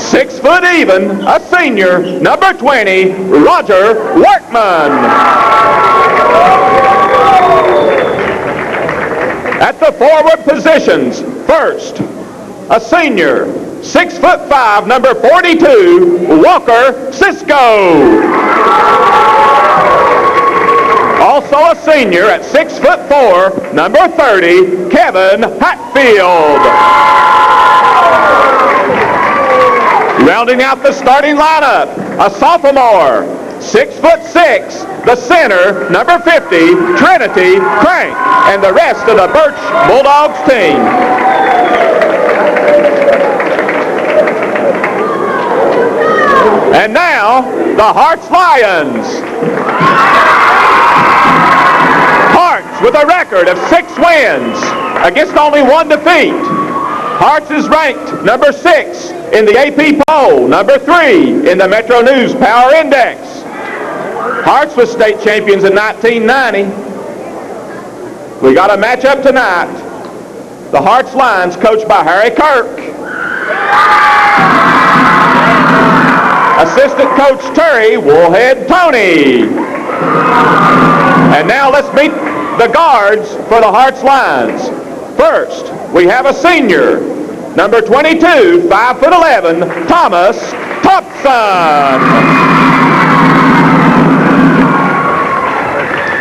6 foot even, a senior, number 20, Roger Workman. At the forward positions, first, a senior, 6'5", number 42, Walker Cisco. Also a senior at 6'4", number 30, Kevin Hatfield. Rounding out the starting lineup, a sophomore, 6'6", the center, number 50, Trinity Crank, and the rest of the Burch Bulldogs team. And now, the Harts Lions. Harts with a record of 6 wins against only 1 defeat. Harts is ranked number 6 in the AP poll, number 3 in the Metro News Power Index. Harts was state champions in 1990. We got a matchup tonight. The Harts Lions, coached by Harry Kirk. Assistant Coach Terry Woolhead Tony. And now let's meet the guards for the Harts Lions. First, we have a senior, number 22, 5'11", Thomas Thompson.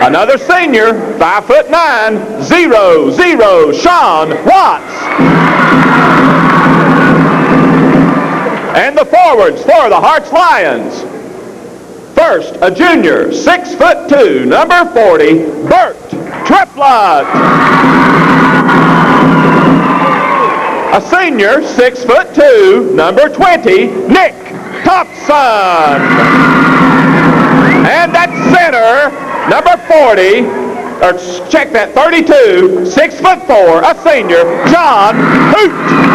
Another senior, 5'9", 0'0", Sean Watts. And the forwards for the Harts Lions. First, a junior, 6'2", number 40, Bert Triplett. A senior, 6'2", number 20, Nick Thompson. And at center, number 40, or check that, 32, 6'4", a senior, John Hoot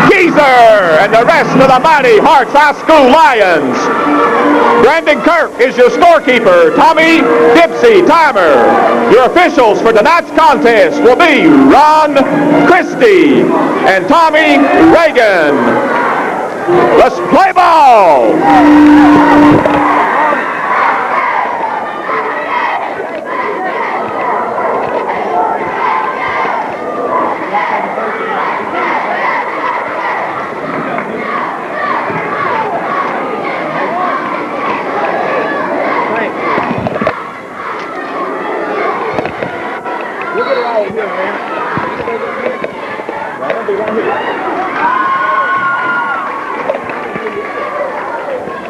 Geezer, and the rest of the mighty Harts High School Lions. Brandon Kirk is your scorekeeper, Tommy Dipsy timer. Your officials for tonight's contest will be Ron Christie and Tommy Reagan. Let's play ball!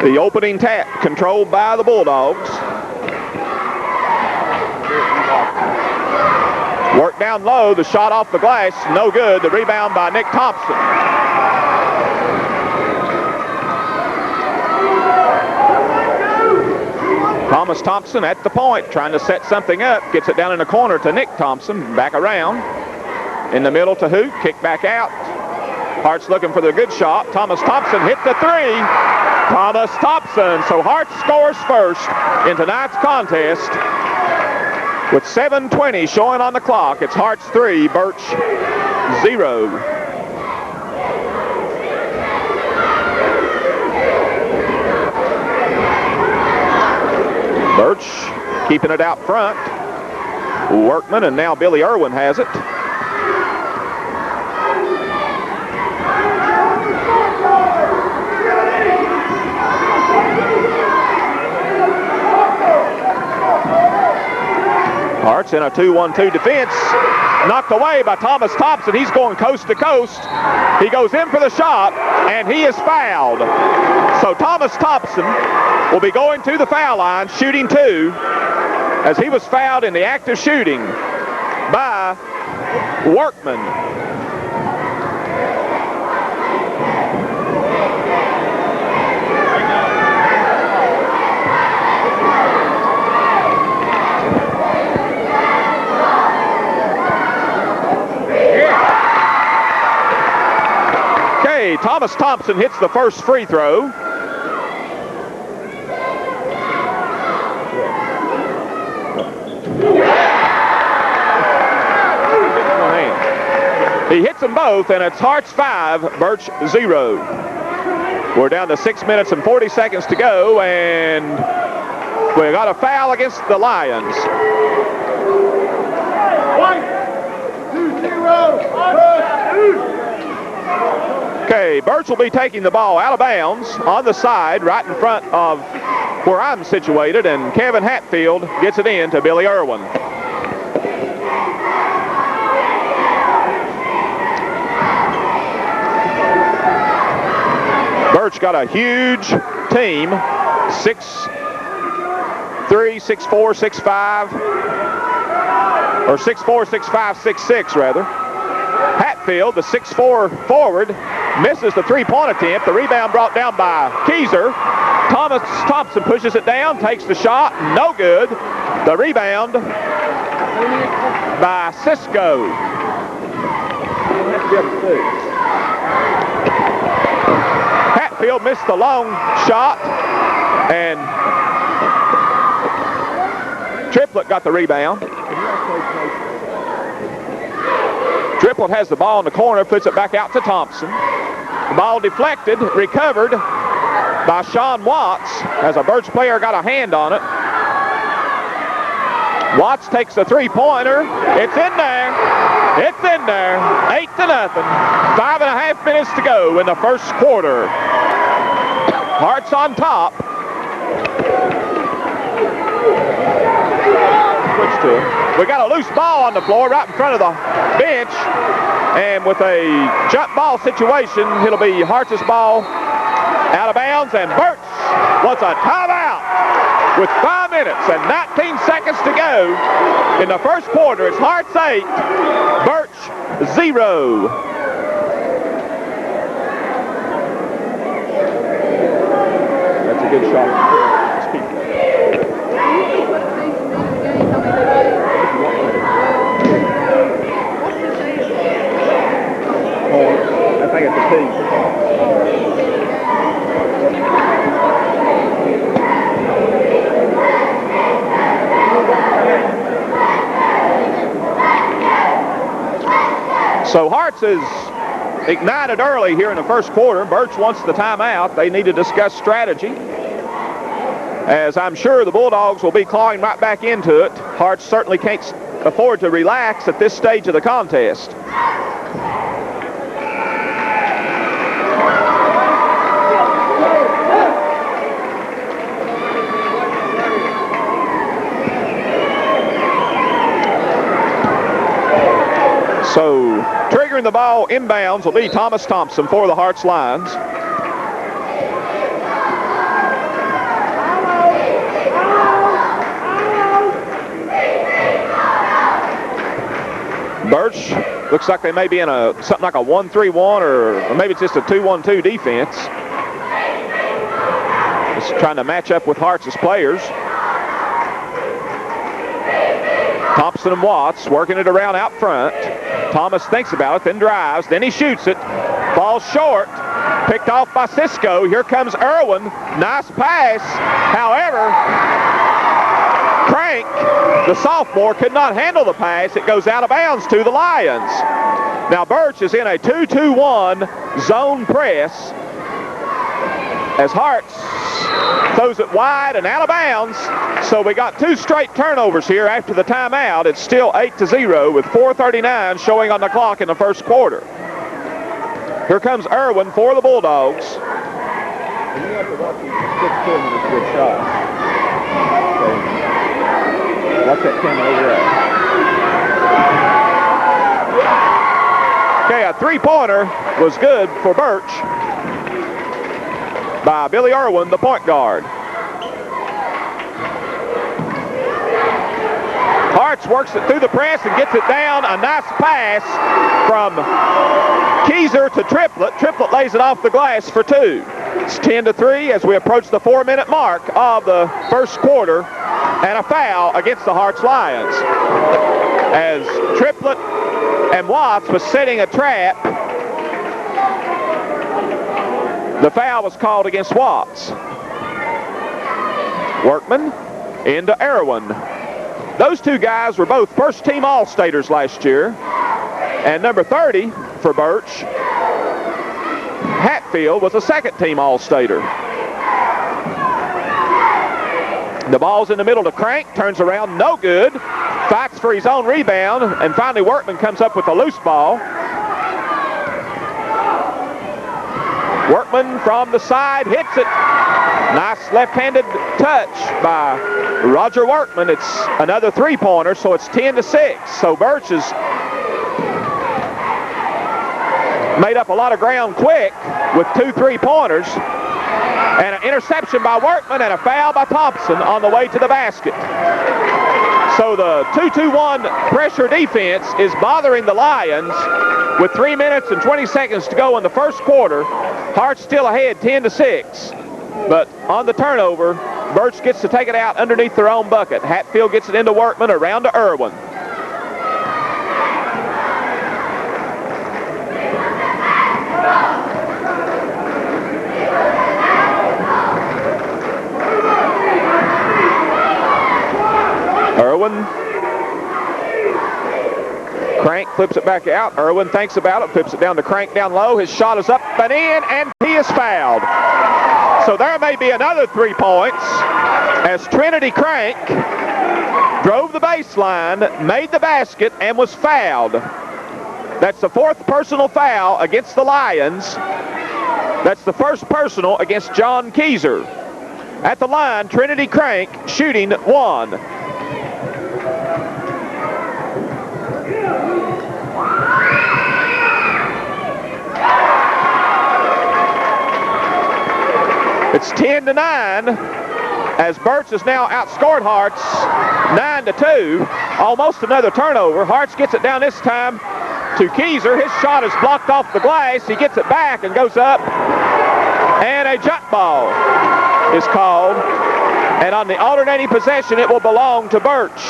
The opening tap controlled by the Bulldogs. Work down low, the shot off the glass, no good. The rebound by Nick Thompson. Thomas Thompson at the point, trying to set something up. Gets it down in the corner to Nick Thompson. Back around. In the middle to Hoot. Kick back out. Harts looking for the good shot. Thomas Thompson hit the 3. Thomas Thompson. So Harts scores first in tonight's contest. With 7:20 showing on the clock, it's Harts 3, Burch 0. Burch keeping it out front. Workman, and now Billy Irwin has it. Harts in a 2-1-2 defense. Knocked away by Thomas Thompson. He's going coast to coast. He goes in for the shot, and he is fouled. So Thomas Thompson will be going to the foul line, shooting 2, as he was fouled in the act of shooting by Workman. Thomas Thompson hits the first free throw. He hits them both, and it's Harts 5, Burch 0. We're down to 6 minutes and 40 seconds to go, and we got a foul against the Lions. 1-2-0. Okay, Burch will be taking the ball out of bounds on the side right in front of where I'm situated, and Kevin Hatfield gets it in to Billy Irwin. Burch got a huge team, 6'3", 6'4", 6'5", or 6'4", 6'5", 6'6", rather. Hatfield, the 6'4" forward, misses the three-point attempt. The rebound brought down by Keyser. Thompson pushes it down, takes the shot, no good. The rebound by Cisco. Hatfield missed the long shot, and Triplett got the rebound. Triplett has the ball in the corner, puts it back out to Thompson. The ball deflected, recovered by Sean Watts as a Burch player got a hand on it. Watts takes the three-pointer. It's in there. It's in there. 8-0. 5.5 minutes to go in the first quarter. Harts on top. Switch to it. We got a loose ball on the floor right in front of the bench. And with a jump ball situation, it'll be Harts' ball out of bounds. And Burch wants a timeout with 5 minutes and 19 seconds to go in the first quarter. It's Harts 8, Burch 0. That's a good shot. Let's keep it. I think it's a P. So Harts is ignited early here in the first quarter. Burch wants the timeout. They need to discuss strategy, as I'm sure the Bulldogs will be clawing right back into it. Harts certainly can't afford to relax at this stage of the contest. So triggering the ball inbounds will be Thomas Thompson for the Harts Lions. Burch looks like they may be in something like a 1-3-1 or maybe it's just a 2-1-2 defense. Just trying to match up with Harts' players. Thompson and Watts working it around out front. Thomas thinks about it, then drives, then he shoots it. Falls short. Picked off by Cisco. Here comes Irwin. Nice pass. However, Crank, the sophomore, could not handle the pass. It goes out of bounds to the Lions. Now Burch is in a 2-2-1 zone press as Harts throws it wide and out of bounds. So we got two straight turnovers here after the timeout. It's still 8-0 with 4:39 showing on the clock in the first quarter. Here comes Irwin for the Bulldogs. You have to watch these 6-2 with a good shot. Okay. Watch that camera over there. Okay, a three-pointer was good for Burch by Billy Irwin, the point guard. Harts works it through the press and gets it down. A nice pass from Keyser to Triplett. Triplett lays it off the glass for two. It's 10-3 as we approach the 4-minute mark of the first quarter, and a foul against the Harts Lions. As Triplett and Watts was setting a trap, the foul was called against Watts. Workman into Irwin. Those two guys were both first-team All-Staters last year. And number 30 for Burch Hatfield was a second-team All-Stater. The ball's in the middle to Crank, turns around, no good. Fights for his own rebound, and finally Workman comes up with a loose ball. Workman from the side hits it. Nice left-handed touch by Roger Workman. It's another three-pointer, so it's 10-6. So Burch has made up a lot of ground quick with 2 3-pointers. And an interception by Workman and a foul by Thompson on the way to the basket. So the 2-2-1 pressure defense is bothering the Lions with 3 minutes and 20 seconds to go in the first quarter. Harts still ahead 10-6. But on the turnover, Burch gets to take it out underneath their own bucket. Hatfield gets it into Workman, around to Irwin. Irwin. Crank flips it back out. Irwin thinks about it, flips it down to Crank down low. His shot is up and in, and he is fouled. So there may be another 3 points as Trinity Crank drove the baseline, made the basket, and was fouled. That's the 4th personal foul against the Lions. That's the 1st personal against John Keyser. At the line, Trinity Crank shooting 1. It's 10-9 as Burch has now outscored Harts 9-2. Almost another turnover. Harts gets it down this time to Keyser. His shot is blocked off the glass. He gets it back and goes up. And a jump ball is called. And on the alternating possession, it will belong to Burch.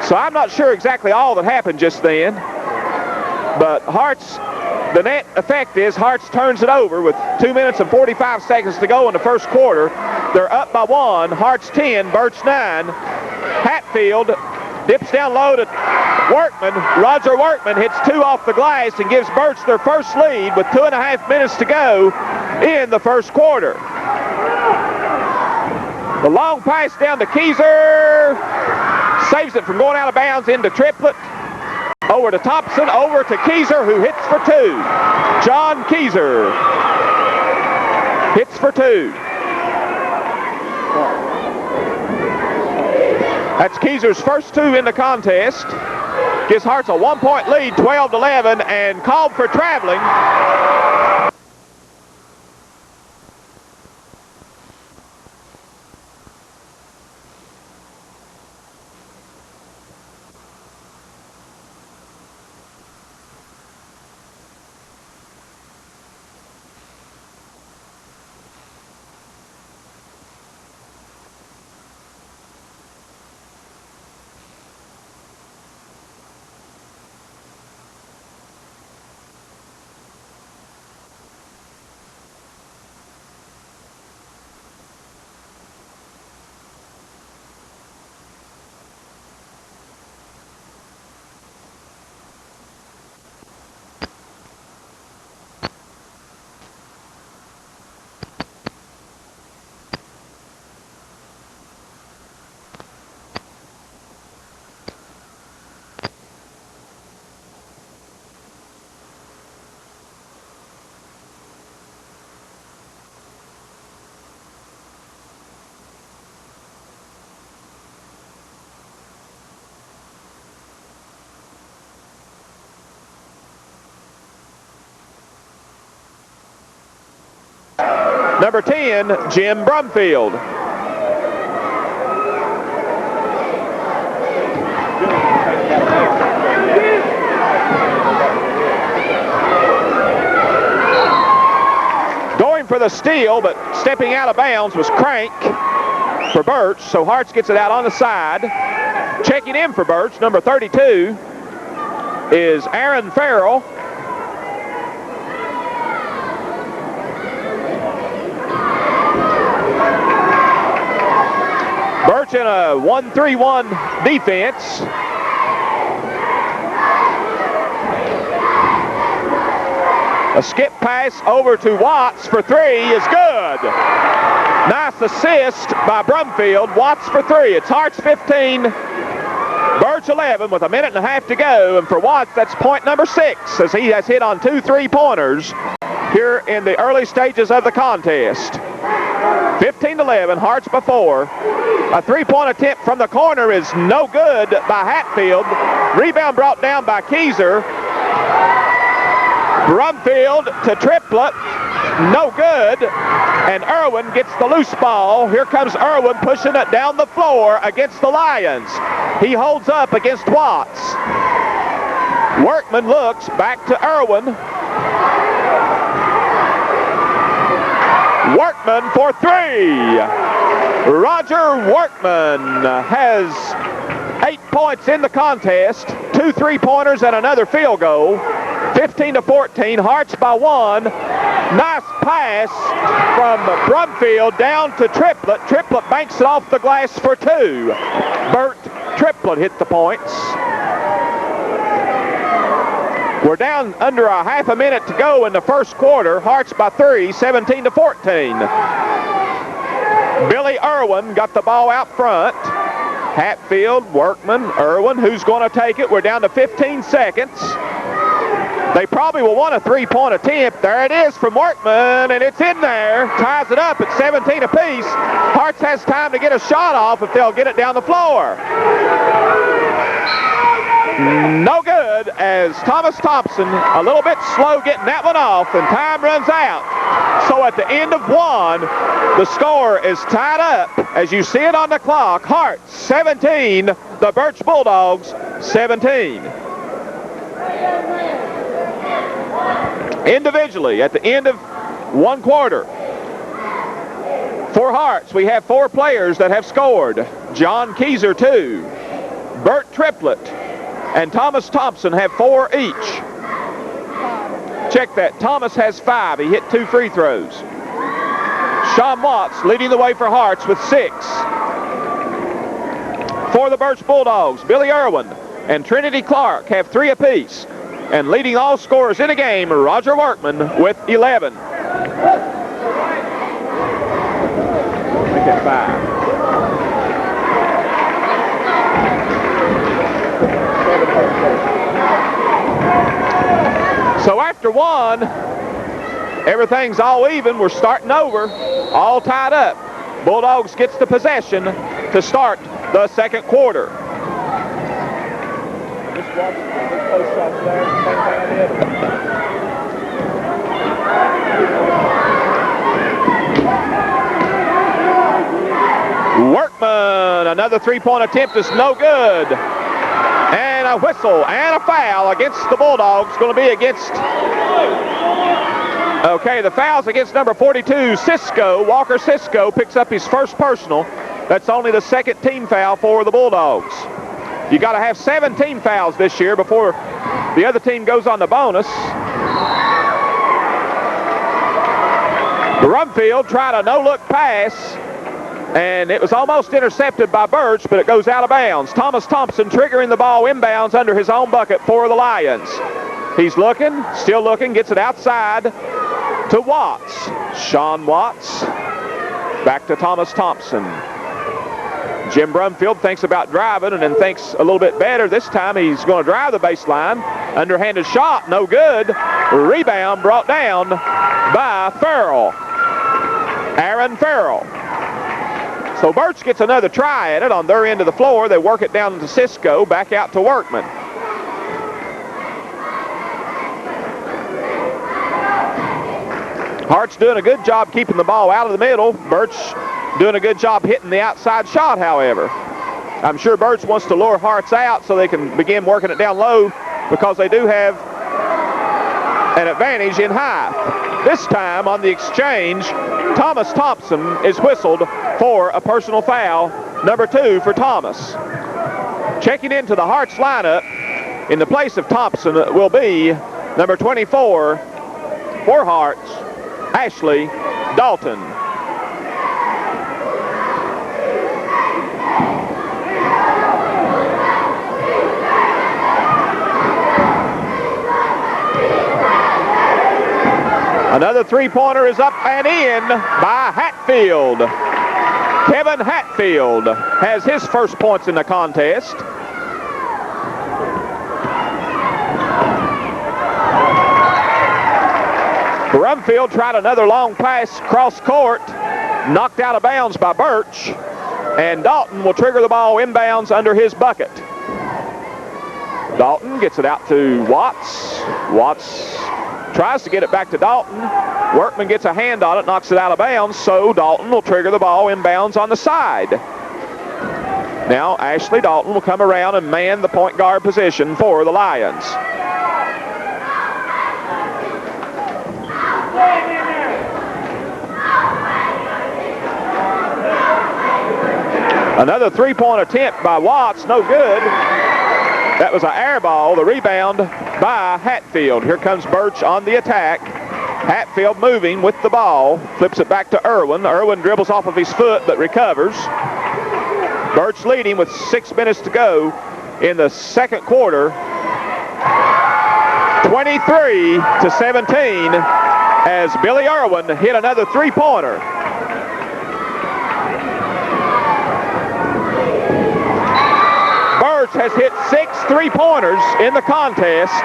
So I'm not sure exactly all that happened just then. But Harts, the net effect is Harts turns it over with 2 minutes and 45 seconds to go in the first quarter. They're up by 1. Harts 10, Burch 9. Hatfield dips down low to Workman. Roger Workman hits 2 off the glass and gives Burch their first lead with 2.5 minutes to go in the first quarter. The long pass down to Keyser. Saves it from going out of bounds into Triplett. Over to Thompson, over to Keyser, who hits for 2. John Keyser hits for 2. That's Keyser's first 2 in the contest. Gives Harts a 1-point lead, 12-11, and called for traveling. Number 10, Jim Brumfield. Going for the steal, but stepping out of bounds was Crank for Burch, so Harts gets it out on the side. Checking in for Burch, number 32, is Aaron Farrell. Burch in a 1-3-1 defense. A skip pass over to Watts for three is good. Nice assist by Brumfield. Watts for three. It's Harts 15, Burch 11 with a minute and a half to go. And for Watts, that's point number 6 as he has hit on 2 3-pointers here in the early stages of the contest. 15-11, Harts before. A 3-point attempt from the corner is no good by Hatfield. Rebound brought down by Keyser. Brumfield to Triplett, no good, and Irwin gets the loose ball. Here comes Irwin pushing it down the floor against the Lions. He holds up against Watts. Workman looks back to Irwin. Workman for three. Roger Workman has 8 points in the contest, 2 3-pointers and another field goal. 15-14, Harts by 1. Nice pass from Brumfield down to Triplett. Triplett banks it off the glass for 2. Bert Triplett hit the points. We're down under a half a minute to go in the first quarter. Harts by 3, 17-14. Billy Irwin got the ball out front. Hatfield, Workman, Irwin, who's going to take it? We're down to 15 seconds. They probably will want a 3-point attempt. There it is from Workman, and it's in there. Ties it up at 17 apiece. Harts has time to get a shot off if they'll get it down the floor. No good, as Thomas Thompson a little bit slow getting that one off, and time runs out. So at the end of 1, the score is tied up as you see it on the clock. Harts 17, the Burch Bulldogs 17. Individually, at the end of 1 quarter, for Harts, we have 4 players that have scored. John Keyser 2, Bert Triplett, and Thomas Thompson have 4 each. Check that. Thomas has 5. He hit 2 free throws. Sean Watts leading the way for Harts with 6. For the Burch Bulldogs, Billy Irwin and Trinity Clark have 3 apiece. And leading all scorers in the game, Roger Workman with 11. Make it 5. So after 1, everything's all even. We're starting over, all tied up. Bulldogs gets the possession to start the second quarter. Workman, another 3-point attempt is no good. And a whistle and a foul against the Bulldogs. Going to be against, okay, the foul's against number 42, Cisco. Walker Cisco picks up his first personal. That's only the second team foul for the Bulldogs. You got to have 17 fouls this year before the other team goes on the bonus. Brumfield tried a no-look pass, and it was almost intercepted by Burch, but it goes out of bounds. Thomas Thompson triggering the ball inbounds under his own bucket for the Lions. He's looking, still looking, gets it outside to Watts. Sean Watts, back to Thomas Thompson. Jim Brumfield thinks about driving and then thinks a little bit better. This time he's going to drive the baseline. Underhanded shot, no good. Rebound brought down by Farrell. Aaron Farrell. So Burch gets another try at it on their end of the floor. They work it down to Cisco, back out to Workman. Hart's doing a good job keeping the ball out of the middle. Burch doing a good job hitting the outside shot, however. I'm sure Burch wants to lure Harts out so they can begin working it down low because they do have an advantage in high. This time on the exchange, Thomas Thompson is whistled for a personal foul, number 2 for Thomas. Checking into the Harts lineup in the place of Thompson will be number 24 for Harts, Ashley Dalton. Another three-pointer is up and in by Hatfield. Kevin Hatfield has his first points in the contest. Brumfield tried another long pass cross court, knocked out of bounds by Burch, and Dalton will trigger the ball inbounds under his bucket. Dalton gets it out to Watts. Watts tries to get it back to Dalton. Workman gets a hand on it, knocks it out of bounds, so Dalton will trigger the ball inbounds on the side. Now Ashley Dalton will come around and man the point guard position for the Lions. Another three-point attempt by Watts, no good. That was an air ball, the rebound by Hatfield. Here comes Burch on the attack. Hatfield moving with the ball, flips it back to Irwin. Irwin dribbles off of his foot but recovers. Burch leading with 6 minutes to go in the second quarter. 23-17 as Billy Irwin hit another three-pointer. Burch has hit 6 three-pointers in the contest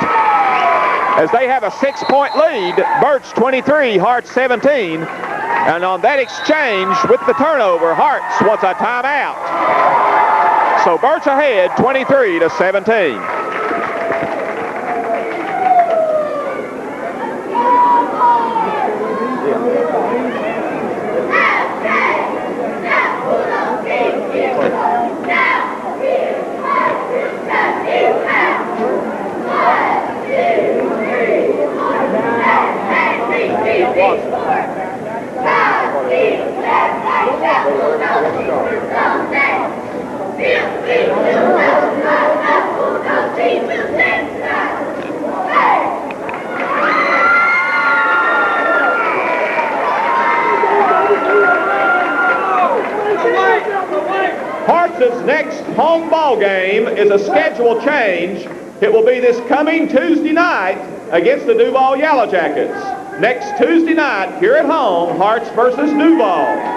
as they have a 6-point lead. Burch 23, Harts 17. And on that exchange with the turnover, Harts wants a timeout. So Burch ahead 23-17. Harts' next home ball game is a schedule change. It will be this coming Tuesday night against the Duval Yellow Jackets. Next Tuesday night here at home, Harts versus Duval.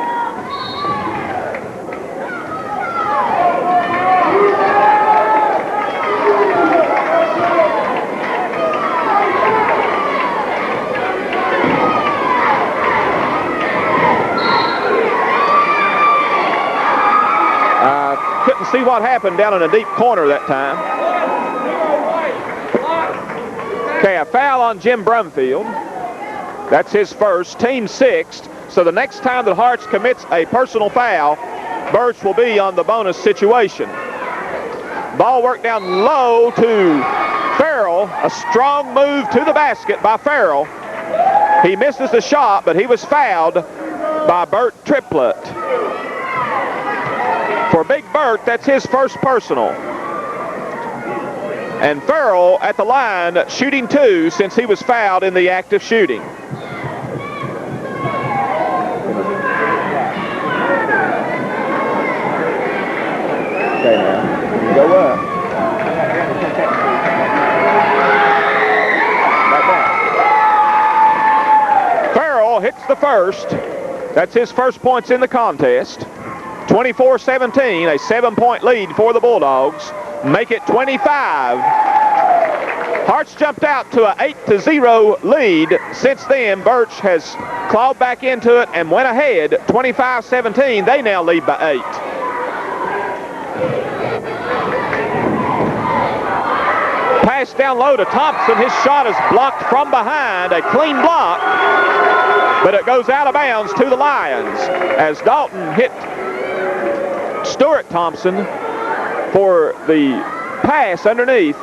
Couldn't see what happened down in a deep corner that time. Okay, a foul on Jim Brumfield. That's his first, team 6th. So the next time that Harts commits a personal foul, Burch will be on the bonus situation. Ball worked down low to Farrell. A strong move to the basket by Farrell. He misses the shot, but he was fouled by Bert Triplett. For Big Bert, that's his first personal. And Farrell at the line shooting 2 since he was fouled in the act of shooting. Okay, now, go up. Farrell hits the first. That's his first points in the contest. 24-17, a 7-point lead for the Bulldogs. Make it 25. Harts jumped out to an 8-0 lead. Since then, Burch has clawed back into it and went ahead 25-17. They now lead by 8. Pass down low to Thompson. His shot is blocked from behind. A clean block, but it goes out of bounds to the Lions as Dalton hit Stuart Thompson for the pass underneath.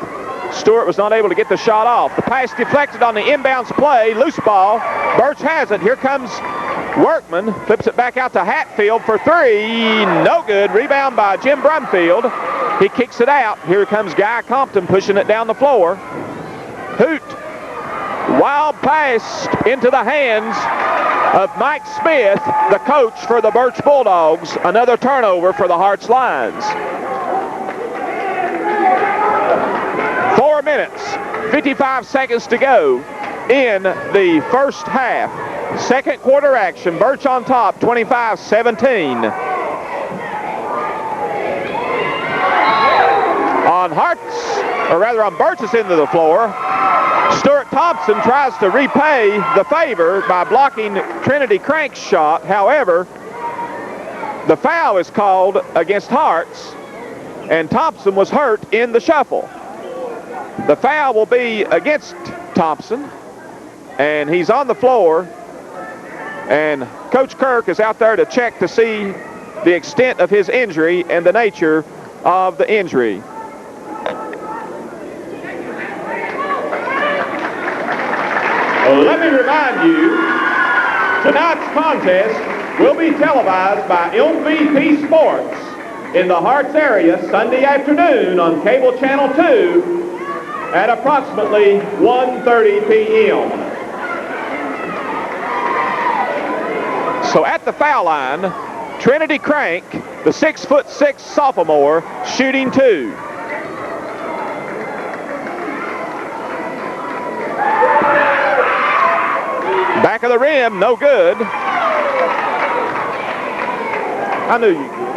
Stewart was not able to get the shot off. The pass deflected on the inbounds play. Loose ball. Burch has it. Here comes Workman. Flips it back out to Hatfield for 3. No good. Rebound by Jim Brumfield. He kicks it out. Here comes Guy Compton pushing it down the floor. Hoot. Wild pass into the hands of Mike Smith, the coach for the Burch Bulldogs. Another turnover for the Harts Lions. 4 minutes, 55 seconds to go. in the first half. Second quarter action, Burch on top, 25-17. On on Burch's end of the floor, Stuart Thompson tries to repay the favor by blocking Trinity Crank's shot. However, the foul is called against Harts, and Thompson was hurt in the shuffle. The foul will be against Thompson, and he's on the floor, and Coach Kirk is out there to check to see the extent of his injury and the nature of the injury. Let me remind you, tonight's contest will be televised by MVP Sports in the Harts area Sunday afternoon on cable channel 2 at approximately 1:30 p.m. So at the foul line, Trinity Crank, the 6'6" sophomore, shooting 2. Back of the rim, no good. I knew you could.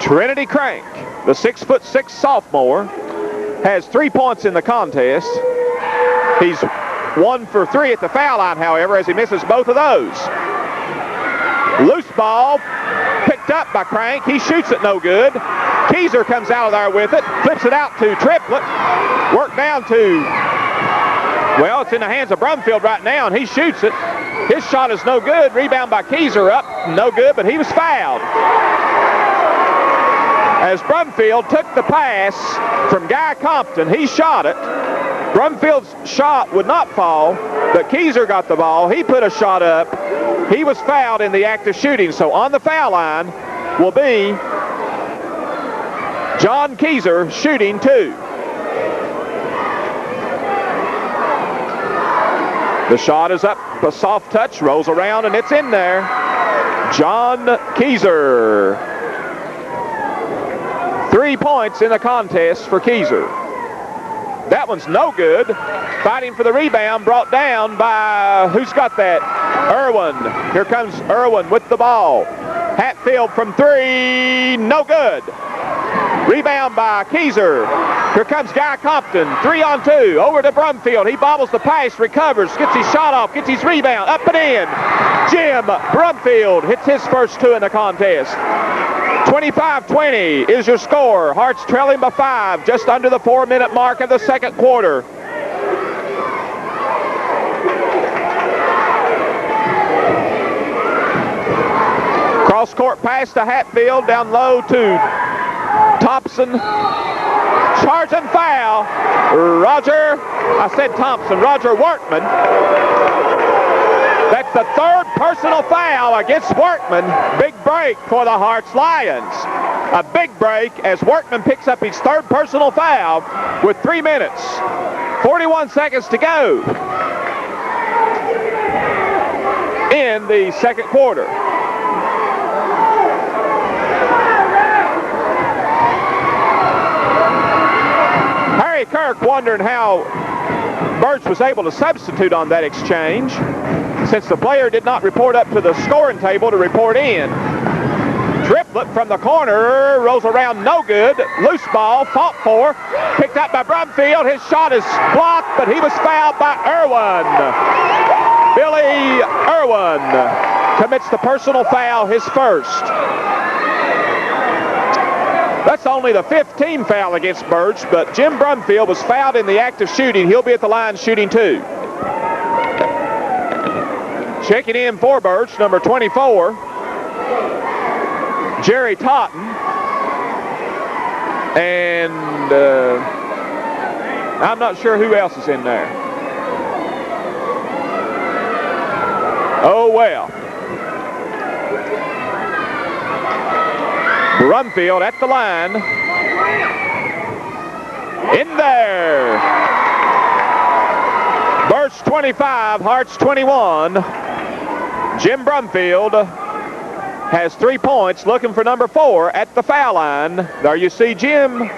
Trinity Crank, the 6'6" sophomore, has 3 points in the contest. He's 1 for 3 at the foul line, however, as he misses both of those. Loose ball, picked up by Crank. He shoots it no good. Keyser comes out of there with it, flips it out to Triplett. Work down to, well, it's in the hands of Brumfield right now, and he shoots it. His shot is no good. Rebound by Keyser up, no good, but he was fouled. As Brumfield took the pass from Guy Compton, he shot it. Brumfield's shot would not fall, but Keyser got the ball. He put a shot up. He was fouled in the act of shooting. So on the foul line will be John Keyser shooting 2. The shot is up, a soft touch, rolls around, and it's in there. John Keyser. 3 points in the contest for Keyser. That one's no good. Fighting for the rebound, brought down by, who's got that? Irwin. Here comes Irwin with the ball. Hatfield from 3, no good. Rebound by Keyser. Here comes Guy Compton, 3-on-2, over to Brumfield. He bobbles the pass, recovers, gets his shot off, gets his rebound, up and in. Jim Brumfield hits his first 2 in the contest. 25-20 is your score. Harts trailing by 5, just under the 4-minute mark of the second quarter. Cross-court pass to Hatfield, down low to Thompson. Charging foul. Roger Workman. That's the 3rd personal foul against Workman. Big break for the Harts Lions. A big break as Workman picks up his 3rd personal foul with 3 minutes, 41 seconds to go in the second quarter. Harry Kirk wondering how Burch was able to substitute on that exchange, since the player did not report up to the scoring table to report in. Triplett from the corner, rolls around, no good. Loose ball, fought for, picked up by Brumfield. His shot is blocked, but he was fouled by Irwin. Billy Irwin commits the personal foul, his first. That's only the 5th team foul against Burch, but Jim Brumfield was fouled in the act of shooting. He'll be at the line shooting 2. Checking in for Burch, number 24, Jerry Totten. And I'm not sure who else is in there. Oh, well. Brumfield at the line. In there. Burch 25, Harts 21. Jim Brumfield has 3 points, looking for number 4 at the foul line. There you see Jim.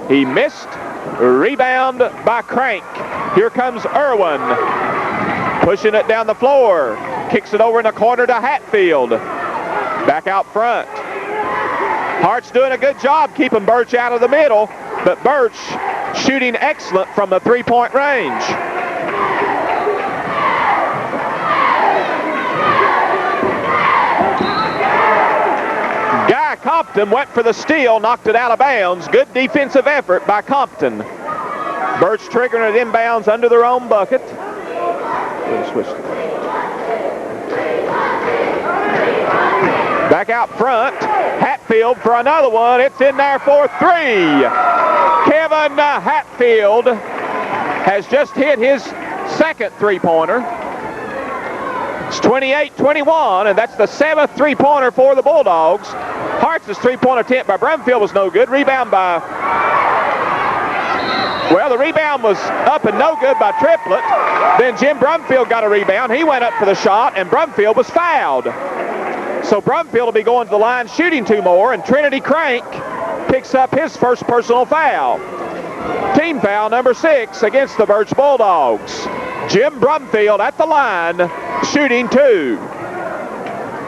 He missed Rebound by Crank. Here comes Irwin. Pushing it down the floor. Kicks it over in the corner to Hatfield. Back out front. Harts doing a good job keeping Burch out of the middle, but Burch shooting excellent from the three-point range. Guy Compton went for the steal, knocked it out of bounds. Good defensive effort by Compton. Burch triggering it inbounds under their own bucket. Back out front. Hatfield for another one. It's in there for three. Kevin Hatfield has just hit his second three-pointer. It's 28-21, and that's the seventh three-pointer for the Bulldogs. Harts' three-point attempt by Brumfield was no good. Rebound by... Well, the rebound was up and no good by Triplett. Then Jim Brumfield got a rebound. He went up for the shot, and Brumfield was fouled. So Brumfield will be going to the line shooting two more, and Trinity Crank picks up his first personal foul. Team foul number 6 against the Burch Bulldogs. Jim Brumfield at the line shooting two.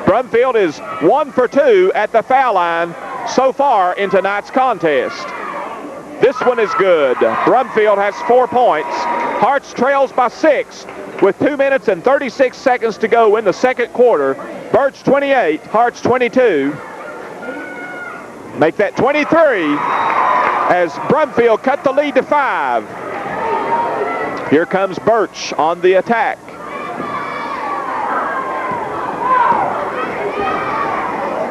Brumfield is 1 for 2 at the foul line so far in tonight's contest. This one is good. Brumfield has 4 points. Harts trails by 6 with 2 minutes and 36 seconds to go in the second quarter. Burch 28, Harts 22. Make that 23 as Brumfield cut the lead to 5. Here comes Burch on the attack.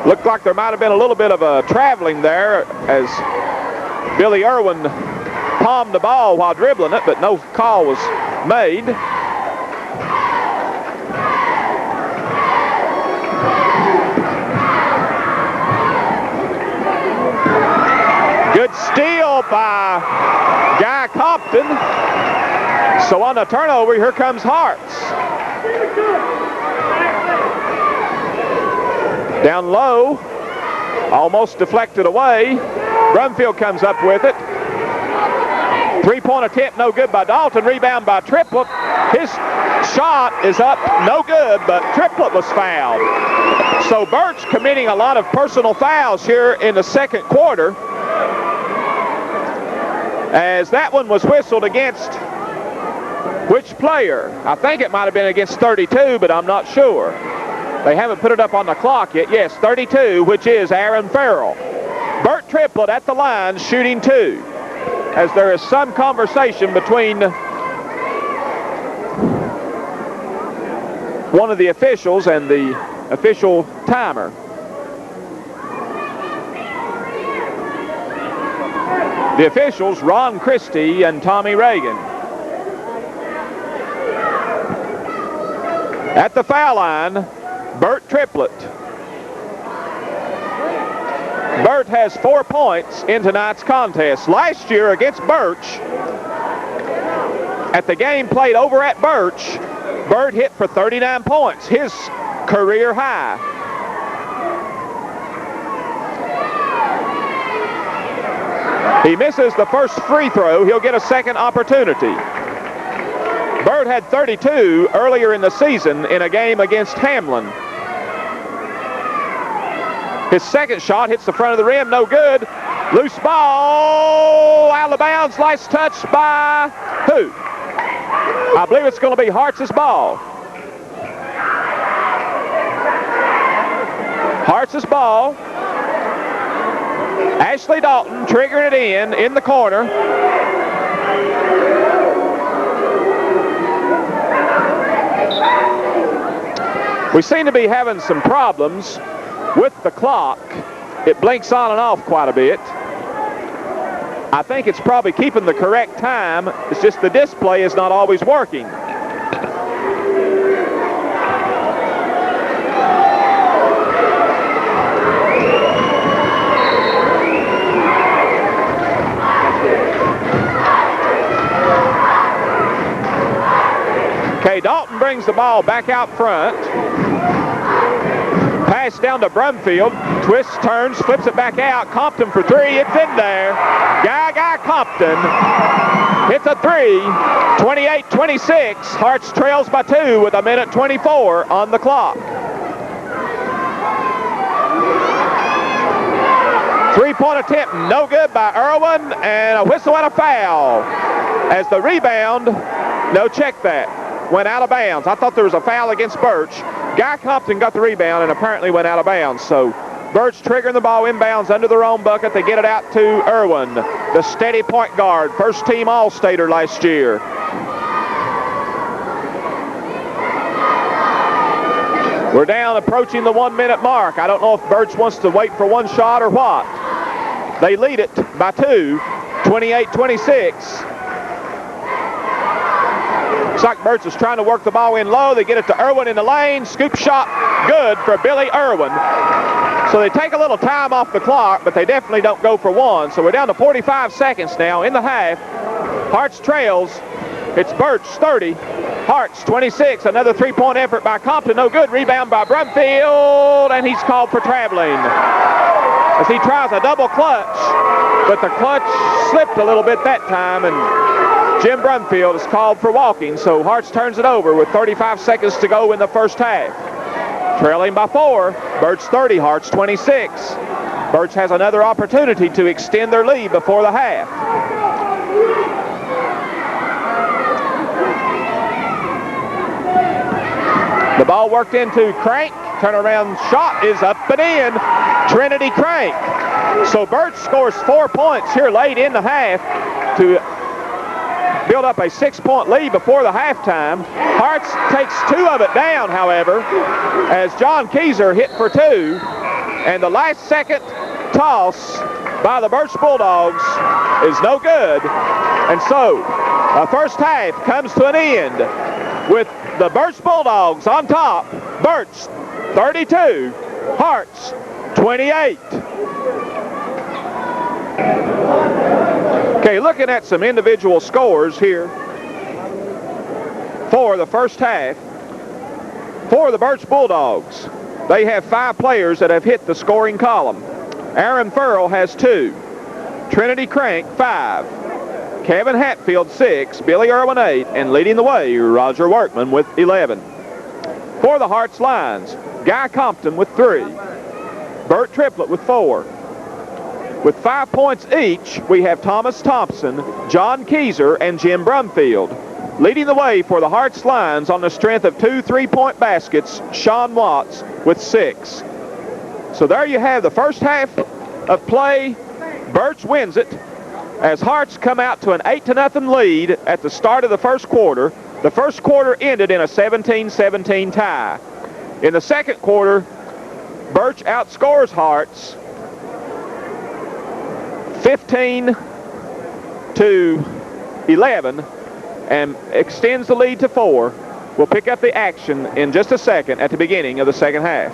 Looked like there might have been a little bit of a traveling there as Billy Irwin palmed the ball while dribbling it, but no call was made. Good steal by Guy Compton. So on the turnover, here comes Harts. Down low, almost deflected away. Brumfield comes up with it. Three-point attempt, no good by Dalton. Rebound by Triplett. His shot is up, no good, but Triplett was fouled. So Burch committing a lot of personal fouls here in the second quarter, as that one was whistled against which player? I think it might have been against 32, but I'm not sure. They haven't put it up on the clock yet. Yes, 32, which is Aaron Farrell. Burt Triplett at the line shooting two, as there is some conversation between one of the officials and the official timer. The officials, Ron Christie and Tommy Reagan. At the foul line, Burt Triplett. Burt has 4 points in tonight's contest. Last year against Burch, at the game played over at Burch, Burt hit for 39 points, his career high. He misses the first free throw. He'll get a second opportunity. Burt had 32 earlier in the season in a game against Hamlin. His second shot hits the front of the rim, no good. Loose ball, out of bounds, last touch by who? I believe it's going to be Harts' ball. Harts' ball. Ashley Dalton triggering it in the corner. We seem to be having some problems with the clock. It blinks on and off quite a bit. I think it's probably keeping the correct time. It's just the display is not always working. Okay, Dalton brings the ball back out front. Pass down to Brumfield. Twists, turns, flips it back out. Compton for three. It's in there. Guy Compton hits a three. 28-26. Harts trails by 2 with 1:24 on the clock. Three-point attempt, no good by Irwin, and a whistle and a foul. As the rebound, no, check that, went out of bounds. I thought there was a foul against Burch. Guy Compton got the rebound and apparently went out of bounds. So Burch triggering the ball inbounds under their own bucket. They get it out to Irwin, the steady point guard, first team All-Stater last year. We're down approaching the 1 minute mark. I don't know if Burch wants to wait for one shot or what. They lead it by 2, 28-26. Looks like Burch is trying to work the ball in low. They get it to Irwin in the lane. Scoop shot, good for Billy Irwin. So they take a little time off the clock, but they definitely don't go for one. So we're down to 45 seconds now in the half. Harts trails. It's Burch 30, Harts 26. Another three-point effort by Compton, no good. Rebound by Brumfield, and he's called for traveling. As he tries a double clutch, but the clutch slipped a little bit that time, and Jim Brumfield is called for walking, so Harts turns it over with 35 seconds to go in the first half. Trailing by 4, Burch 30, Harts 26. Burch has another opportunity to extend their lead before the half. The ball worked into Crank. Turnaround shot is up and in. Trinity Crank. So Burch scores 4 points here late in the half to build up a 6-point lead before the halftime. Harts takes 2 of it down, however, as John Keyser hit for 2. And the last second toss by the Burch Bulldogs is no good. And so the first half comes to an end with the Burch Bulldogs on top. Burch 32, Harts 28. Okay, looking at some individual scores here for the first half. For the Burch Bulldogs, they have 5 players that have hit the scoring column. Aaron Furl has 2. Trinity Crank 5. Kevin Hatfield 6, Billy Irwin 8, and leading the way, Roger Workman with 11. For the Harts lines, Guy Compton with 3, Bert Triplett with 4. With 5 points each, we have Thomas Thompson, John Keyser, and Jim Brumfield. Leading the way for the Harts lines on the strength of 2 3-point baskets, Sean Watts with 6. So there you have the first half of play. Burch wins it, as Harts come out to an 8-0 lead at the start of the first quarter. The first quarter ended in a 17-17 tie. In the second quarter, Burch outscores Harts 15-11 and extends the lead to 4. We'll pick up the action in just a second at the beginning of the second half.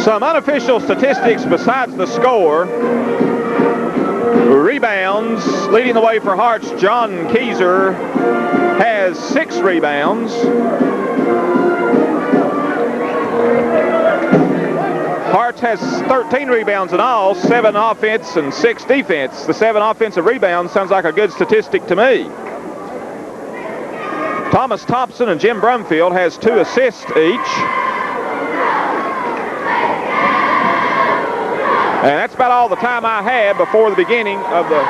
Some unofficial statistics besides the score. Rebounds, leading the way for Harts, John Keyser has 6 rebounds. Harts has 13 rebounds in all, 7 offense and 6 defense. The 7 offensive rebounds sounds like a good statistic to me. Thomas Thompson and Jim Brumfield has 2 assists each. And that's about all the time I had before the beginning of the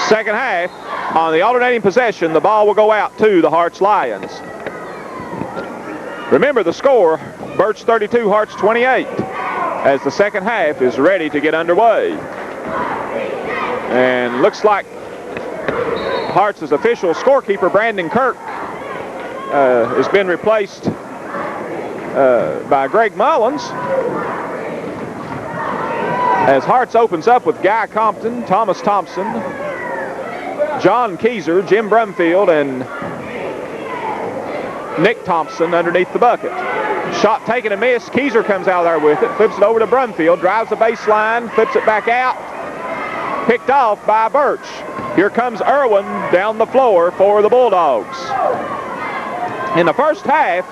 second half. On the alternating possession, the ball will go out to the Harts Lions. Remember the score, Burch 32, Harts 28, as the second half is ready to get underway. And looks like Harts' official scorekeeper, Brandon Kirk, has been replaced by Greg Mullins. As Harts opens up with Guy Compton, Thomas Thompson, John Keyser, Jim Brumfield, and Nick Thompson underneath the bucket. Shot taken and missed. Keyser comes out there with it, flips it over to Brumfield, drives the baseline, flips it back out. Picked off by Burch. Here comes Irwin down the floor for the Bulldogs. In the first half,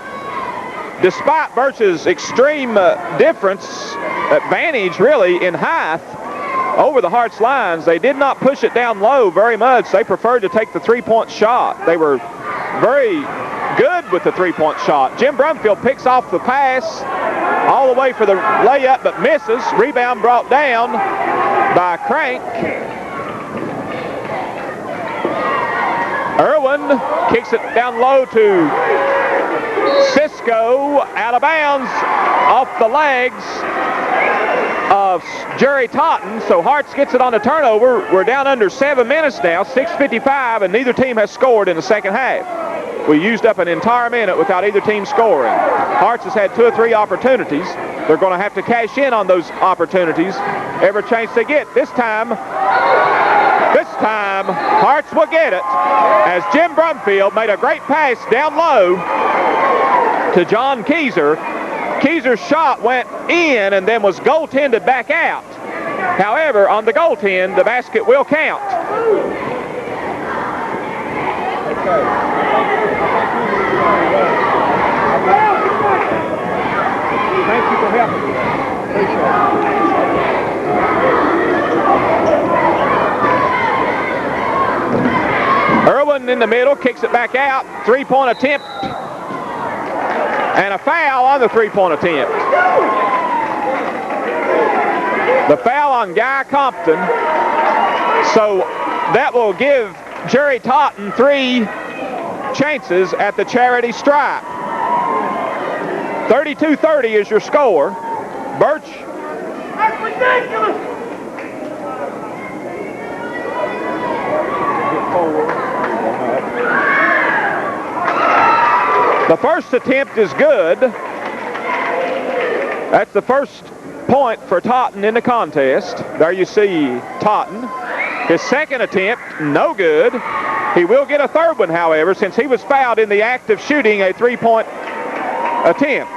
despite Burch's extreme advantage really in height over the Harts lines, they did not push it down low very much. They preferred to take the three-point shot. They were very good with the three-point shot. Jim Brumfield picks off the pass all the way for the layup, but misses. Rebound brought down by Crank. Irwin kicks it down low to Cisco, out of bounds, off the legs of Jerry Totten. So Harts gets it on the turnover. We're down under 7 minutes now, 6:55, and neither team has scored in the second half. We used up an entire minute without either team scoring. Harts has had 2 or 3 opportunities. They're going to have to cash in on those opportunities every chance they get. This time, Harts will get it as Jim Brumfield made a great pass down low to John Keyser. Keyser's shot went in and then was goaltended back out. However, on the goaltend, the basket will count. Thank you for helping me. Appreciate it. Irwin in the middle, kicks it back out. Three-point attempt. And a foul on the three-point attempt. The foul on Guy Compton. So that will give Jerry Totten 3 chances at the charity stripe. 32-30 is your score. Burch. That's ridiculous! The first attempt is good. That's the first point for Totten in the contest. There you see Totten. His second attempt, no good. He will get a third one, however, since he was fouled in the act of shooting a three-point attempt.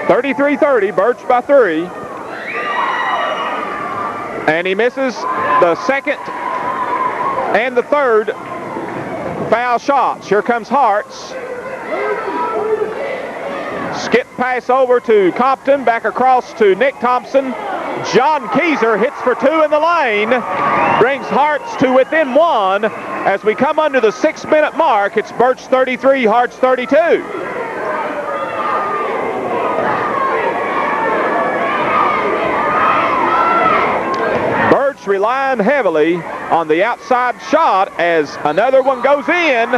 33-30, Burch by 3. And he misses the second and the third foul shots. Here comes Harts. Skip pass over to Compton, back across to Nick Thompson. John Keyser hits for 2 in the lane, brings Harts to within 1. As we come under the 6-minute mark, it's Burch 33, Harts 32. Burch relying heavily on the outside shot as another one goes in.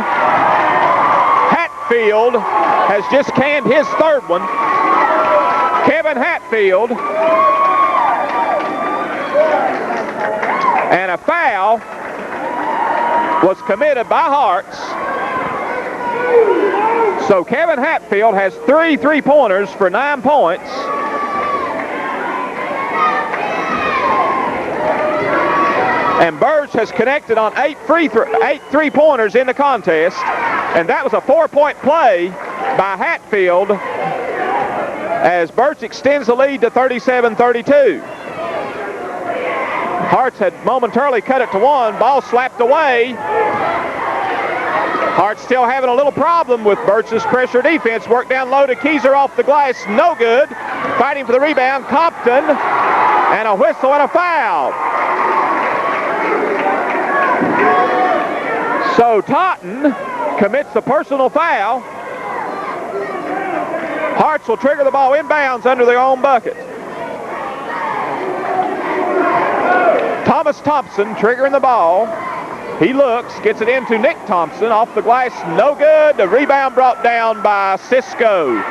Hatfield has just canned his third one. Kevin Hatfield. And a foul was committed by Harts. So Kevin Hatfield has 3 3-pointers for 9 points. And Burch has connected on 8 3-pointers in the contest. And that was a 4-point play by Hatfield as Burch extends the lead to 37-32. Harts had momentarily cut it to 1. Ball slapped away. Harts still having a little problem with Burch's pressure defense. Work down low to Keyser off the glass. No good. Fighting for the rebound, Compton. And a whistle and a foul. So Totten commits the personal foul. Harts will trigger the ball inbounds under their own bucket. Thomas Thompson triggering the ball. He looks, gets it into Nick Thompson off the glass, no good. The rebound brought down by Cisco.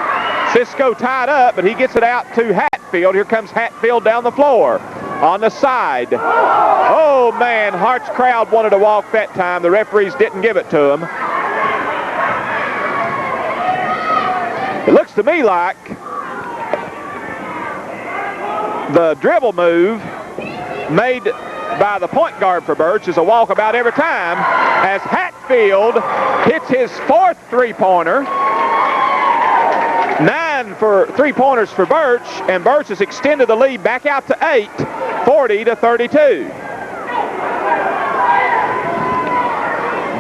Cisco tied up, but he gets it out to Hatfield. Here comes Hatfield down the floor on the side. Oh man, Harts crowd wanted to walk that time. The referees didn't give it to him. It looks to me like the dribble move made by the point guard for Burch is a walkabout every time, as Hatfield hits his 4th three-pointer. 9 for three-pointers for Burch, and Burch has extended the lead back out to 8, 40-32.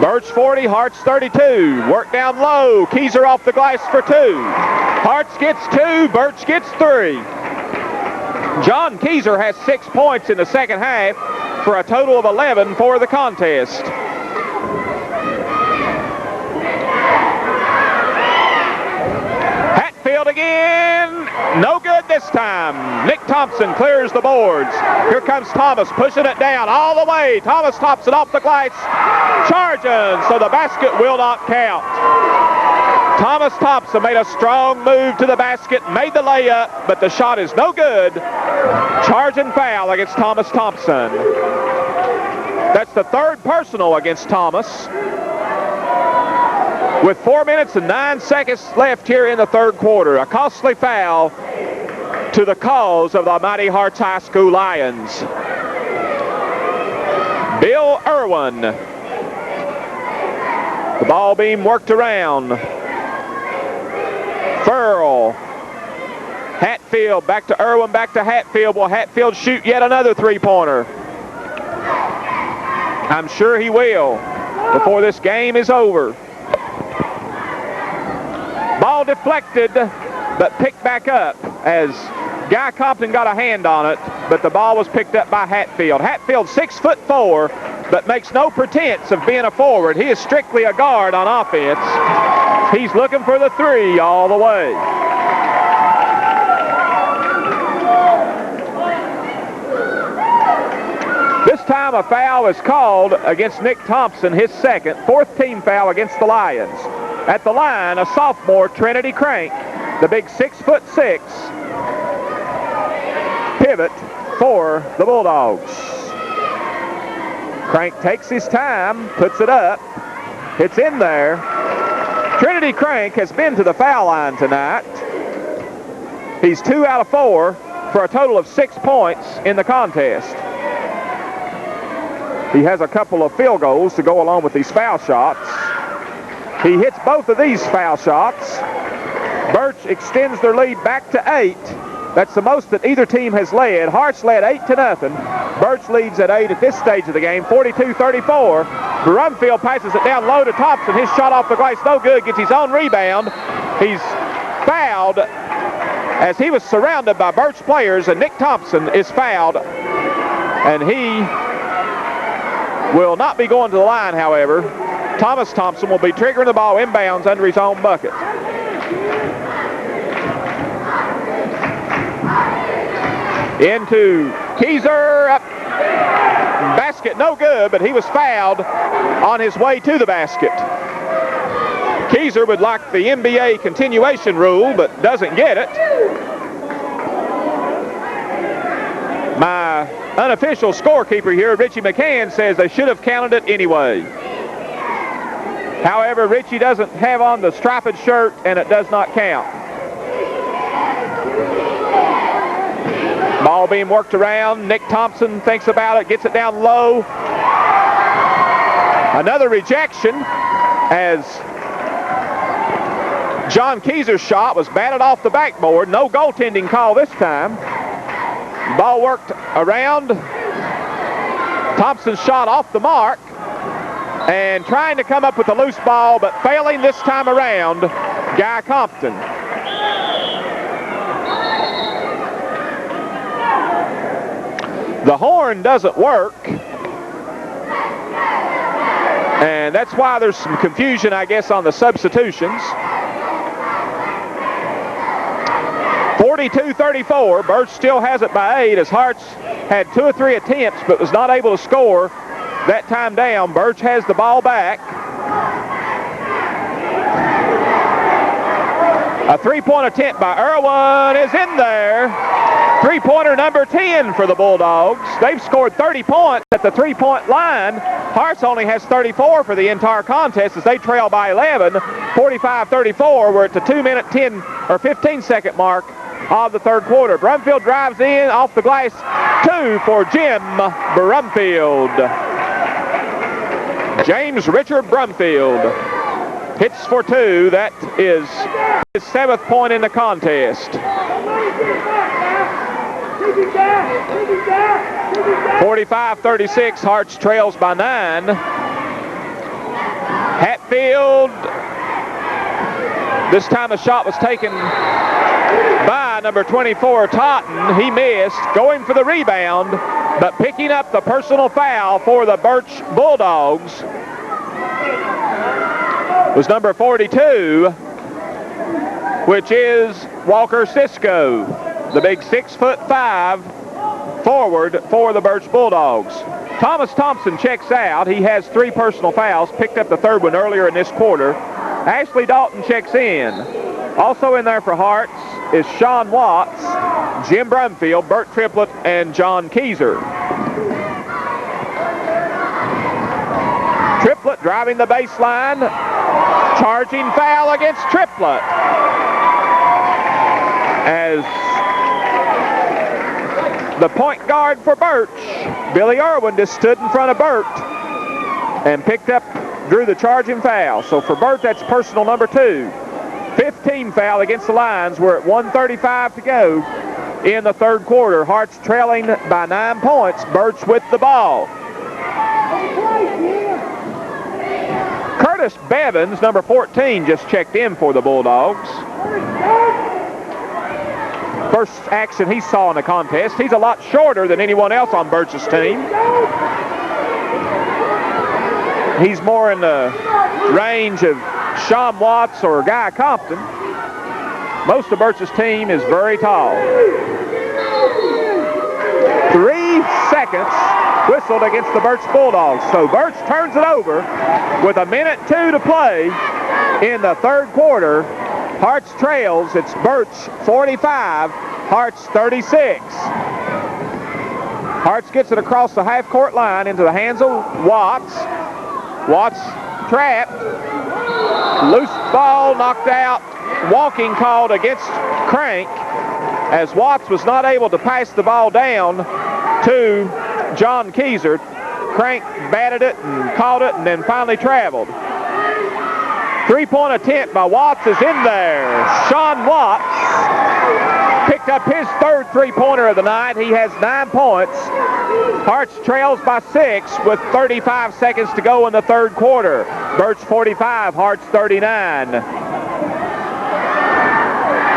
Burch 40, Harts 32. Work down low. Keyser off the glass for 2. Harts gets 2, Burch gets 3. John Keyser has 6 points in the second half for a total of 11 for the contest. Hatfield again. No good this time. Nick Thompson clears the boards. Here comes Thomas pushing it down all the way. Thomas Thompson off the glass. Charging, so the basket will not count. Thomas Thompson made a strong move to the basket, made the layup, but the shot is no good. Charging foul against Thomas Thompson. That's the 3rd personal against Thomas. With 4 minutes and 9 seconds left here in the 3rd quarter, a costly foul to the cause of the mighty Harts High School Lions. Bill Irwin. The ball beam worked around. Furl. Hatfield back to Irwin, back to Hatfield. Will Hatfield shoot yet another three-pointer? I'm sure he will before this game is over. Ball deflected, but picked back up as Guy Compton got a hand on it, but the ball was picked up by Hatfield. Hatfield 6'4", but makes no pretense of being a forward. He is strictly a guard on offense. He's looking for the 3 all the way. This time a foul is called against Nick Thompson, his 2nd, 4th team foul against the Lions. At the line, a sophomore, Trinity Crank, the big 6'6" pivot for the Bulldogs. Crank takes his time, puts it up, it's in there. Trinity Crank has been to the foul line tonight. He's 2 out of 4 for a total of 6 points in the contest. He has a couple of field goals to go along with these foul shots. He hits both of these foul shots. Burch extends their lead back to 8. That's the most that either team has led. Harts led 8-0. Burch leads at 8 at this stage of the game, 42-34. Brumfield passes it down low to Thompson. His shot off the glass, no good. Gets his own rebound. He's fouled as he was surrounded by Burch players, and Nick Thompson is fouled. And he will not be going to the line, however. Thomas Thompson will be triggering the ball inbounds under his own bucket. Into Keyser, up, basket no good, but he was fouled on his way to the basket. Keyser would like the NBA continuation rule, but doesn't get it. My unofficial scorekeeper here, Richie McCann, says they should have counted it anyway. However, Richie doesn't have on the striped shirt, and it does not count. Ball being worked around. Nick Thompson thinks about it, gets it down low. Another rejection as John Keyser's shot was batted off the backboard. No goaltending call this time. Ball worked around. Thompson's shot off the mark and trying to come up with a loose ball, but failing this time around, Guy Compton. The horn doesn't work, and that's why there's some confusion, I guess, on the substitutions. 42-34. Burch still has it by 8 as Harts had 2 or 3 attempts but was not able to score that time down. Burch has the ball back. A three-point attempt by Irwin is in there. Three-pointer number 10 for the Bulldogs. They've scored 30 points at the three-point line. Harts only has 34 for the entire contest as they trail by 11. 45-34. We're at the 2-minute 10 or 15-second mark of the third quarter. Brumfield drives in off the glass, 2 for Jim Brumfield. James Richard Brumfield hits for 2. That is his 7th point in the contest. 45-36, Harts trails by 9. Hatfield, this time a shot was taken by number 24, Totten. He missed, going for the rebound, but picking up the personal foul for the Burch Bulldogs was number 42, which is Walker Cisco, the big 6'5" forward for the Burch Bulldogs. Thomas Thompson checks out. He has 3 personal fouls, picked up the 3rd one earlier in this quarter. Ashley Dalton checks in. Also in there for Harts is Sean Watts, Jim Brumfield, Bert Triplett, and John Keyser. Triplett driving the baseline, charging foul against Triplett. As the point guard for Burch, Billy Irwin, just stood in front of Bert and drew the charging foul. So for Bert, that's personal number 2. 15 foul against the Lions. We're at 1:35 to go in the third quarter. Harts trailing by 9 points. Burch with the ball. Curtis Bevins, number 14, just checked in for the Bulldogs. First action he saw in the contest. He's a lot shorter than anyone else on Burch's team. He's more in the range of Sean Watts or Guy Compton. Most of Burch's team is very tall. 3 seconds whistled against the Burch Bulldogs. So Burch turns it over with 1:02 to play in the third quarter. Harts trails. It's Burch 45, Harts 36. Harts gets it across the half-court line into the hands of Watts. Watts trapped. Loose ball knocked out. Walking called against Crank as Watts was not able to pass the ball down to John Keyser. Crank batted it and caught it and then finally traveled. 3-point attempt by Watts is in there. Sean Watts picked up his 3rd 3-pointer of the night. He has 9 points. Harts trails by 6 with 35 seconds to go in the third quarter. Burch 45, Harts 39.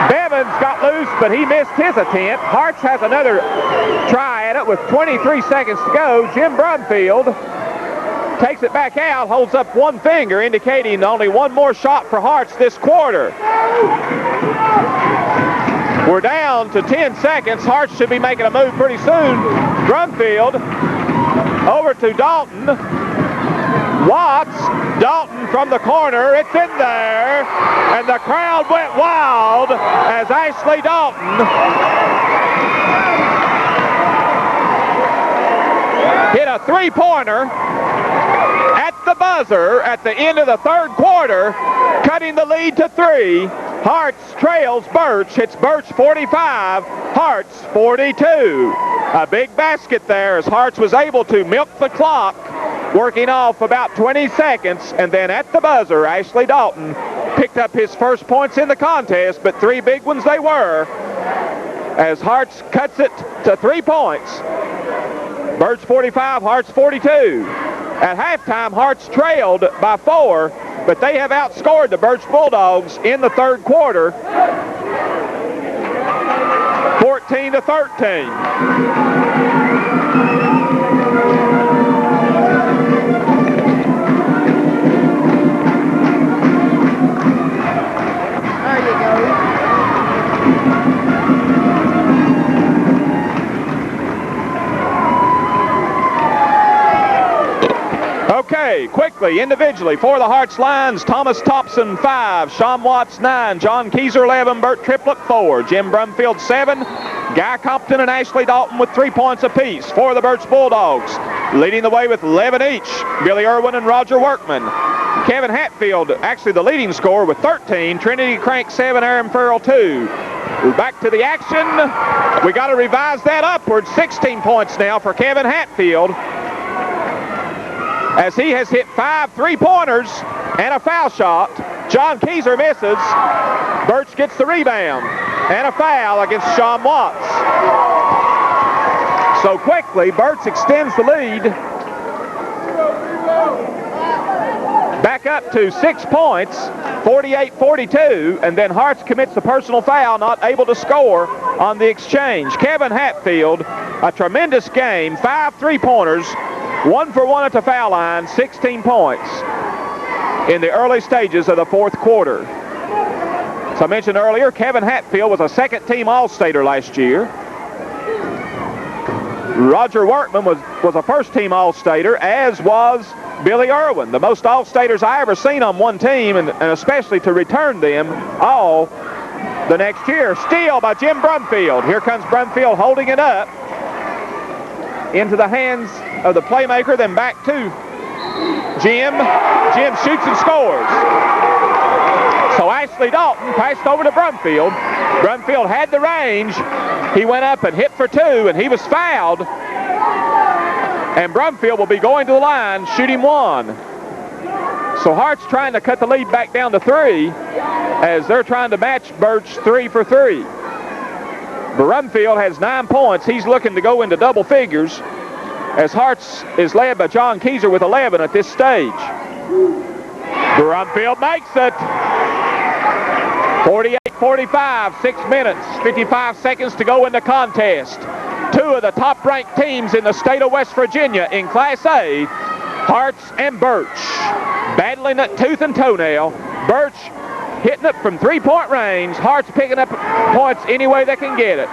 Bevins got loose, but he missed his attempt. Harts has another try at it with 23 seconds to go. Jim Brumfield takes it back out, holds up one finger, indicating only one more shot for Harts this quarter. We're down to 10 seconds. Harts should be making a move pretty soon. Brumfield over to Dalton. Watts, Dalton from the corner. It's in there. And the crowd went wild as Ashley Dalton hit a 3-pointer at the buzzer at the end of the third quarter, cutting the lead to 3. Harts trails Burch. It's Burch 45, Harts 42. A big basket there as Harts was able to milk the clock, working off about 20 seconds, and then at the buzzer, Ashley Dalton picked up his first points in the contest, but 3 big ones they were, as Harts cuts it to 3 points. Burch 45, Harts 42. At halftime, Harts trailed by 4, but they have outscored the Burch Bulldogs in the third quarter, 14-13. Okay, quickly, individually, for the Harts lines, Thomas Thompson 5, Sean Watts 9, John Keyser 11, Bert Triplett 4, Jim Brumfield 7, Guy Compton and Ashley Dalton with 3 points apiece for the Burch Bulldogs. Leading the way with 11 each, Billy Irwin and Roger Workman. Kevin Hatfield, actually the leading scorer with 13, Trinity Crank 7, Aaron Farrell 2. Back to the action. We got to revise that upward. 16 points now for Kevin Hatfield, as he has hit 5 three-pointers and a foul shot. John Keyser misses. Burch gets the rebound and a foul against Sean Watts. So quickly, Burch extends the lead back up to 6 points, 48-42, and then Harts commits a personal foul, not able to score on the exchange. Kevin Hatfield, a tremendous game, 5 three-pointers, 1 for 1 at the foul line, 16 points in the early stages of the fourth quarter. As I mentioned earlier, Kevin Hatfield was a second-team All-Stater last year. Roger Workman was a first-team All-Stater, as was Billy Irwin. The most All-Staters I ever seen on one team, and especially to return them all the next year. Steal by Jim Brumfield. Here comes Brumfield holding it up into the hands of the playmaker, then back to Jim. Jim shoots and scores. So Ashley Dalton passed over to Brumfield. Brumfield had the range. He went up and hit for 2, and he was fouled. And Brumfield will be going to the line, shooting 1. So Hart's trying to cut the lead back down to 3, as they're trying to match Burch 3 for 3. Brumfield has 9 points. He's looking to go into double figures, as Harts is led by John Keyser with 11 at this stage. Brumfield makes it. 48-45, 6 minutes, 55 seconds to go in the contest. 2 of the top-ranked teams in the state of West Virginia in Class A, Harts and Burch, battling it tooth and toenail. Burch hitting it from 3-point range. Harts picking up points any way they can get it.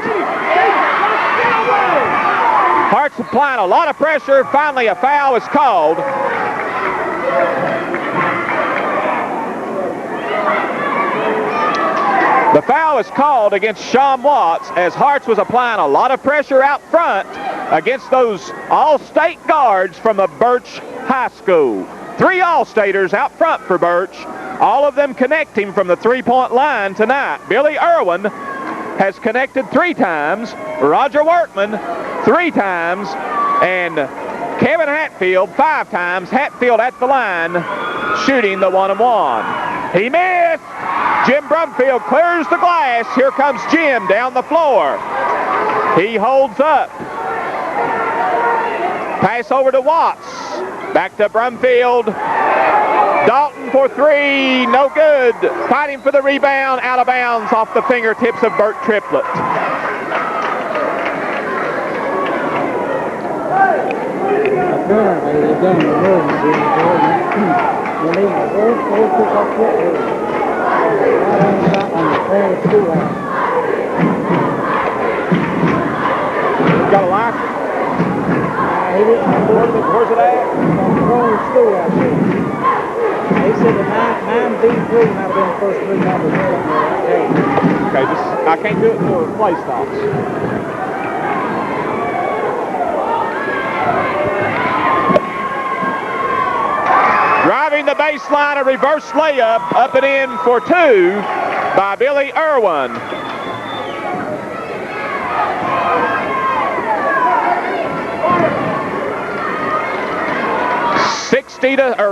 Harts applying a lot of pressure. Finally, a foul is called. The foul is called against Sean Watts, as Harts was applying a lot of pressure out front against those All-State guards from the Burch High School. 3 All-Staters out front for Burch, all of them connecting from the 3-point line tonight. Billy Irwin has connected 3 times, Roger Workman 3 times, and Kevin Hatfield 5 times. Hatfield at the line, shooting the 1-and-1. He missed. Jim Brumfield clears the glass. Here comes Jim down the floor. He holds up. Pass over to Watts. Back to Brumfield. Dalton for 3. No good. Fighting for the rebound. Out of bounds off the fingertips of Burt Triplett. Apparently they've done the emergency when they took off footwear. On the third school house. Got a life? He didn't. Where's it at? On the third school house. He said the 9B3 might have been the first 3 numbers on that day. Okay, I can't do it until the play stops. Driving the baseline, a reverse layup, up and in for 2 by Billy Irwin.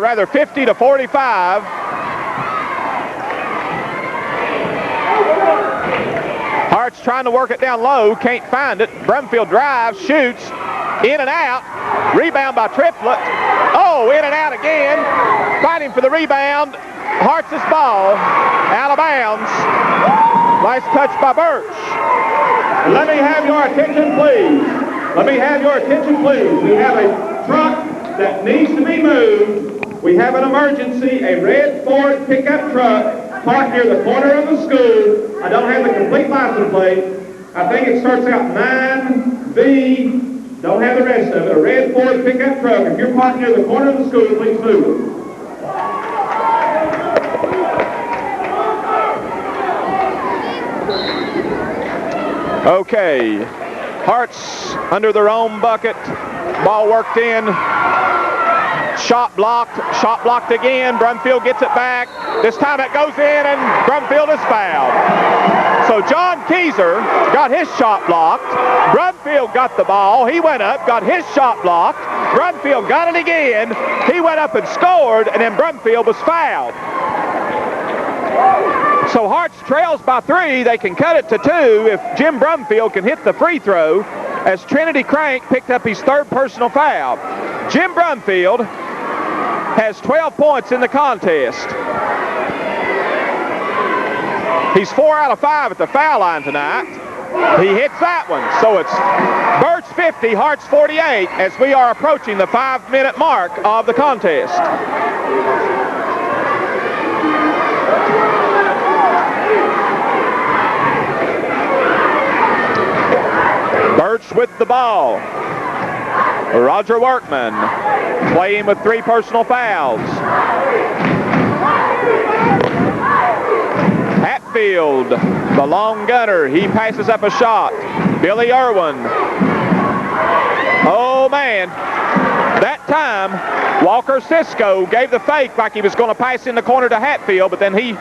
Or 50 to 45. Hart's trying to work it down low, can't find it. Brumfield drives, shoots, in and out. Rebound by Triplett. Oh, in and out again. Fighting for the rebound. Harts' ball. Out of bounds. Nice touch by Burch. Let me have your attention, please. Let me have your attention, please. We have a truck that needs to be moved. We have an emergency, a red Ford pickup truck parked near the corner of the school. I don't have the complete license plate. I think it starts out 9B. Don't have the rest of it. A red Ford pickup truck. If you're parked near the corner of the school, please move it. Okay. Harts under their own bucket. Ball worked in. Shot blocked again. Brumfield gets it back. This time it goes in and Brumfield is fouled. So John Keyser got his shot blocked. Brumfield got the ball. He went up, got his shot blocked. Brumfield got it again. He went up and scored, and then Brumfield was fouled. So Harts trails by 3. They can cut it to 2 if Jim Brumfield can hit the free throw, as Trinity Crank picked up his 3rd personal foul. Jim Brumfield has 12 points in the contest. He's 4 out of 5 at the foul line tonight. He hits that one. So it's Burch 50, Harts 48, as we are approaching the 5-minute mark of the contest. Burch with the ball. Roger Workman playing with 3 personal fouls. Hatfield, the long gunner, he passes up a shot. Billy Irwin. Oh man, that time Walker Cisco gave the fake like he was going to pass in the corner to Hatfield, but then he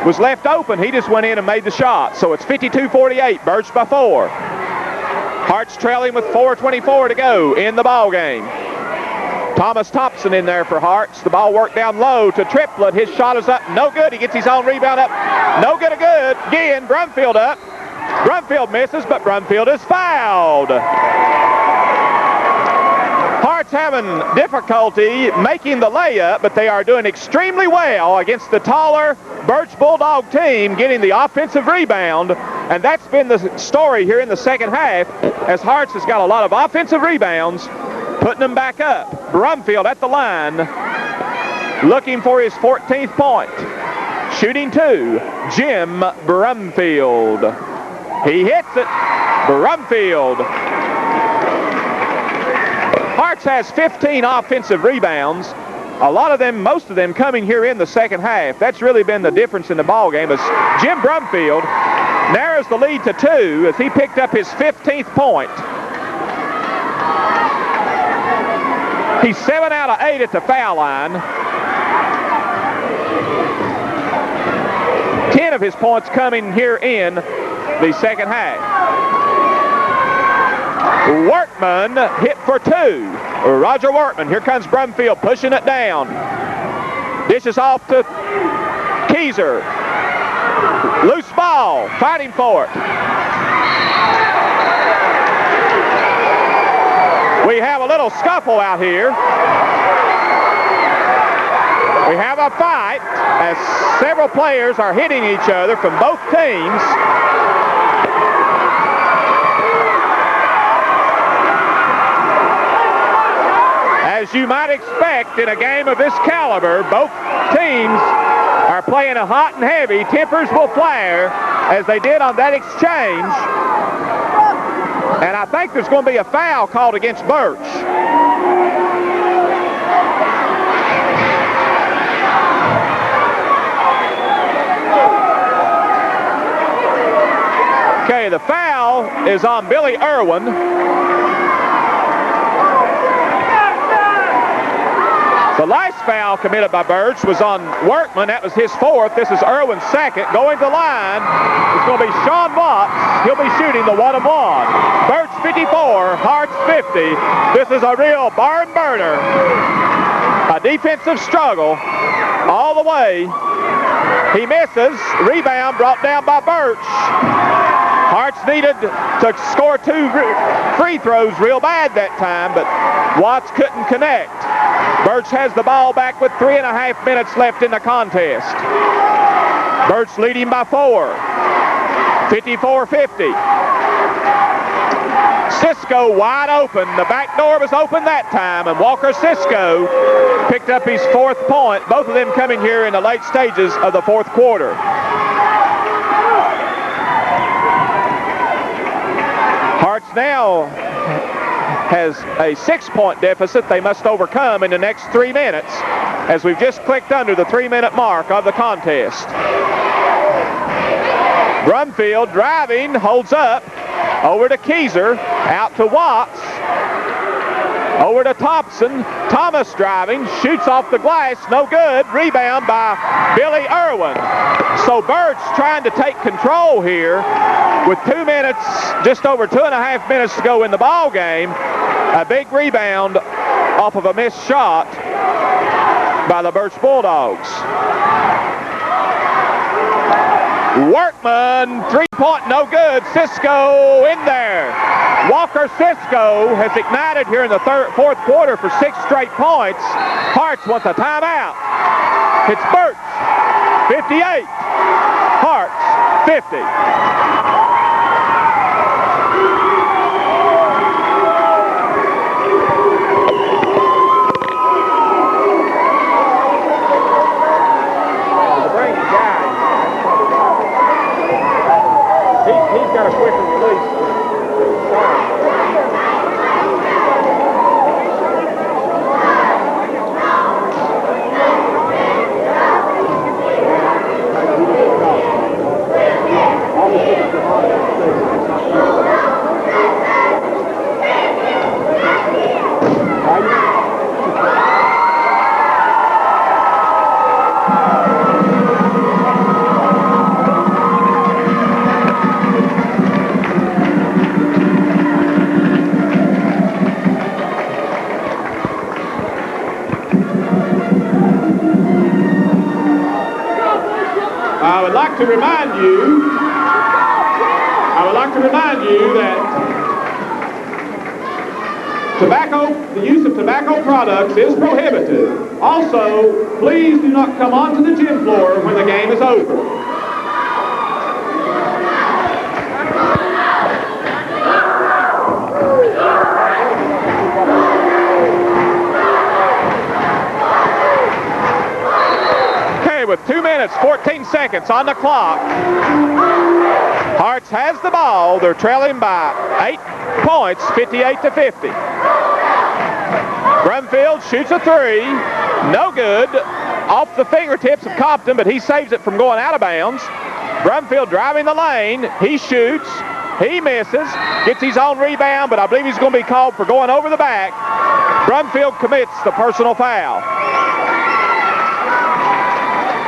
was left open. He just went in and made the shot. So it's 52-48, Burch by 4. Harts trailing with 4:24 to go in the ball game. Thomas Thompson in there for Harts. The ball worked down low to Triplett. His shot is up. No good. He gets his own rebound up. No good. Again, Brumfield up. Brumfield misses, but Brumfield is fouled. Harts having difficulty making the layup, but they are doing extremely well against the taller Burch Bulldog team, getting the offensive rebound. And that's been the story here in the second half, as Harts has got a lot of offensive rebounds, putting them back up. Brumfield at the line, looking for his 14th point. Shooting 2, Jim Brumfield. He hits it. Brumfield. Harts has 15 offensive rebounds. A lot of them, most of them coming here in the second half. That's really been the difference in the ball game, as Jim Brumfield narrows the lead to 2 as he picked up his 15th point. He's 7 out of 8 at the foul line. 10 of his points coming here in the second half. Workman hit for 2. Roger Workman. Here comes Brumfield pushing it down. Dishes off to Keyser. Loose ball. Fighting for it. We have a little scuffle out here. We have a fight as several players are hitting each other from both teams. As you might expect in a game of this caliber, both teams are playing a hot and heavy. Tempers will flare as they did on that exchange. And I think there's going to be a foul called against Burch. Okay, the foul is on Billy Irwin. The last foul committed by Burch was on Workman. That was his 4th. This is Irwin's 2nd. Going to the line, it's going to be Sean Watts. He'll be shooting the 1-of-1. Burch 54, Harts 50. This is a real barn burner. A defensive struggle all the way. He misses. Rebound brought down by Burch. Harts needed to score 2 free throws real bad that time, but Watts couldn't connect. Burch has the ball back with 3.5 minutes left in the contest. Burch leading by 4. 54-50. Cisco wide open. The back door was open that time, and Walker Cisco picked up his 4th point. Both of them coming here in the late stages of the 4th quarter. Harts now has a 6-point deficit they must overcome in the next 3 minutes, as we've just clicked under the 3-minute mark of the contest. Brumfield driving, holds up, over to Keyser, out to Watts. Over to Thompson. Thomas driving, shoots off the glass, no good. Rebound by Billy Irwin. So Burch trying to take control here with 2 minutes, just over 2.5 minutes to go in the ball game. A big rebound off of a missed shot by the Burch Bulldogs. Workman, 3-point, no good. Cisco in there. Walker Cisco has ignited here in the fourth quarter for 6 straight points. Harts wants a timeout. It's Burch, 58. Harts, 50. He's got a quicker release. I would like to remind you that the use of tobacco products is prohibited. Also, please do not come onto the gym floor when the game is over. With 2 minutes, 14 seconds on the clock. Harts has the ball. They're trailing by 8 points, 58-50. Brumfield shoots a 3. No good. Off the fingertips of Compton, but he saves it from going out of bounds. Brumfield driving the lane. He shoots. He misses. Gets his own rebound, but I believe he's going to be called for going over the back. Brumfield commits the personal foul.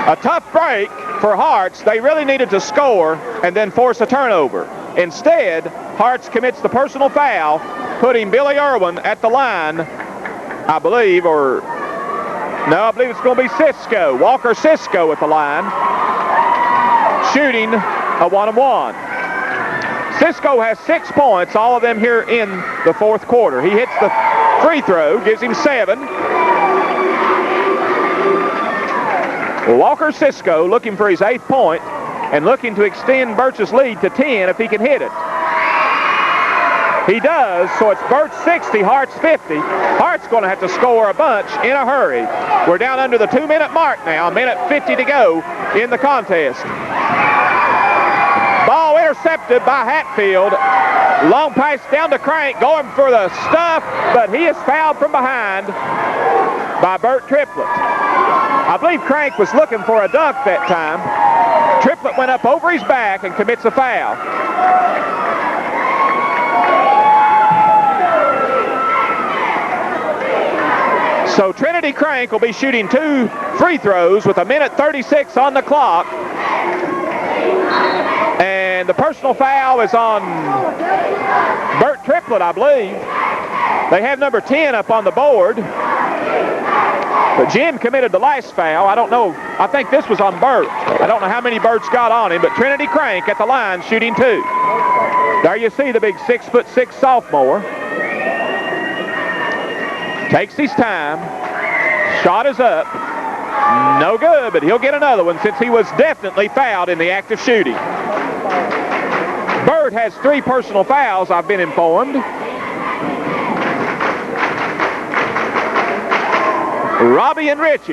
A tough break for Harts. They really needed to score and then force a turnover. Instead, Harts commits the personal foul, putting Billy Irwin at the line, I believe, I believe it's going to be Cisco. Walker Cisco at the line, shooting a 1-on-1. Cisco has 6 points, all of them here in the fourth quarter. He hits the free throw, gives him 7. Walker Cisco looking for his 8th point and looking to extend Burch's lead to 10 if he can hit it. He does, so it's Burch 60, Harts 50. Harts going to have to score a bunch in a hurry. We're down under the 2-minute mark now, 1:50 to go in the contest. Ball intercepted by Hatfield. Long pass down to Crank, going for the stuff, but he is fouled from behind by Burt Triplett. I believe Crank was looking for a dunk that time. Triplett went up over his back and commits a foul. So Trinity Crank will be shooting 2 free throws with 1:36 on the clock. And the personal foul is on Burt Triplett, I believe. They have number 10 up on the board. But Jim committed the last foul. I don't know. I think this was on Burch. I don't know how many Burch got on him, but Trinity Crank at the line shooting 2. There you see the big 6'6" sophomore. Takes his time. Shot is up. No good, but he'll get another one since he was definitely fouled in the act of shooting. Bird has 3 personal fouls, I've been informed. Robbie and Richie.